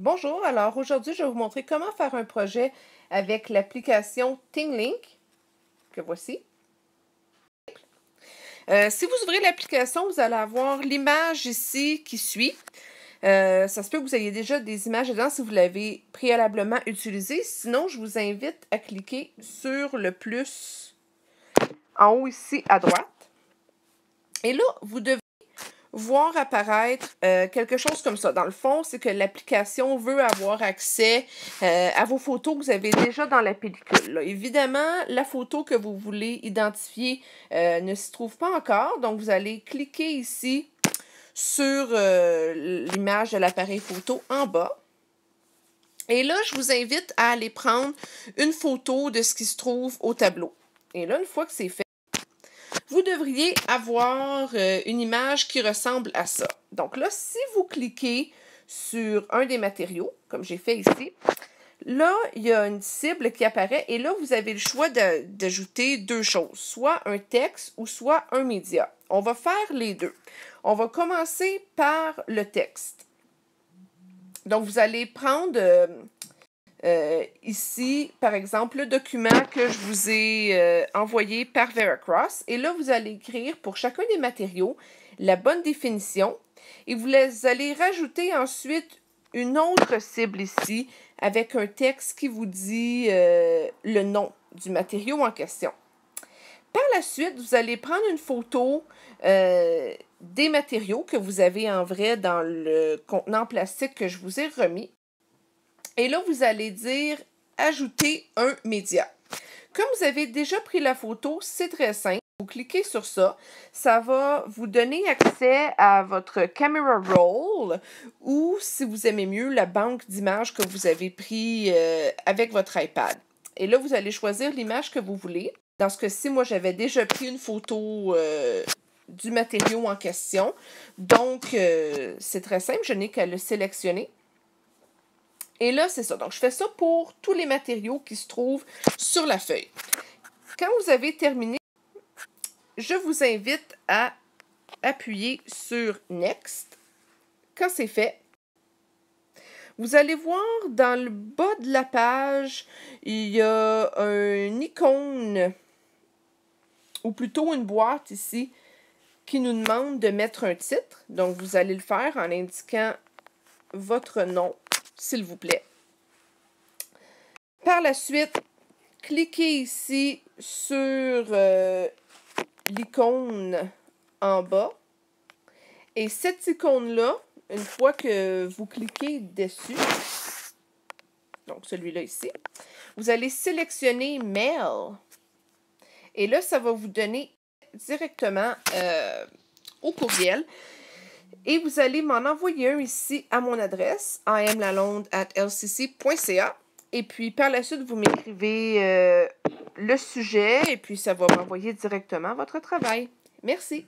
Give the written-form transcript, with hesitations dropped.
Bonjour, alors aujourd'hui je vais vous montrer comment faire un projet avec l'application ThingLink, que voici. Si vous ouvrez l'application, vous allez avoir l'image ici qui suit. Ça se peut que vous ayez déjà des images dedans si vous l'avez préalablement utilisé. Sinon, je vous invite à cliquer sur le plus en haut ici à droite. Et là, vous devez voir apparaître quelque chose comme ça. Dans le fond, c'est que l'application veut avoir accès à vos photos que vous avez déjà dans la pellicule. Là, évidemment, la photo que vous voulez identifier ne s'y trouve pas encore. Donc, vous allez cliquer ici sur l'image de l'appareil photo en bas. Et là, je vous invite à aller prendre une photo de ce qui se trouve au tableau. Et là, une fois que c'est fait, vous devriez avoir une image qui ressemble à ça. Donc là, si vous cliquez sur un des matériaux, comme j'ai fait ici, là, il y a une cible qui apparaît et là, vous avez le choix d'ajouter deux choses, soit un texte ou soit un média. On va faire les deux. On va commencer par le texte. Donc, vous allez prendre ici, par exemple, le document que je vous ai envoyé par Veracross. Et là, vous allez écrire pour chacun des matériaux la bonne définition. Et vous allez rajouter ensuite une autre cible ici avec un texte qui vous dit le nom du matériau en question. Par la suite, vous allez prendre une photo des matériaux que vous avez en vrai dans le contenant plastique que je vous ai remis. Et là, vous allez dire « Ajouter un média ». Comme vous avez déjà pris la photo, c'est très simple. Vous cliquez sur ça. Ça va vous donner accès à votre Camera Roll ou, si vous aimez mieux, la banque d'images que vous avez pris avec votre iPad. Et là, vous allez choisir l'image que vous voulez. Dans ce cas-ci, moi, j'avais déjà pris une photo du matériau en question. Donc, c'est très simple. Je n'ai qu'à le sélectionner. Et là, c'est ça. Donc, je fais ça pour tous les matériaux qui se trouvent sur la feuille. Quand vous avez terminé, je vous invite à appuyer sur Next. Quand c'est fait, vous allez voir dans le bas de la page, il y a une icône, ou plutôt une boîte ici, qui nous demande de mettre un titre. Donc, vous allez le faire en indiquant votre nom, s'il vous plaît. Par la suite, cliquez ici sur l'icône en bas. Et cette icône-là, une fois que vous cliquez dessus, donc celui-là ici, vous allez sélectionner Mail. Et là, ça va vous donner directement au courriel. Et vous allez m'en envoyer un ici à mon adresse, amlalonde@lcc.ca. Et puis, par la suite, vous m'écrivez le sujet et puis ça va m'envoyer directement votre travail. Merci.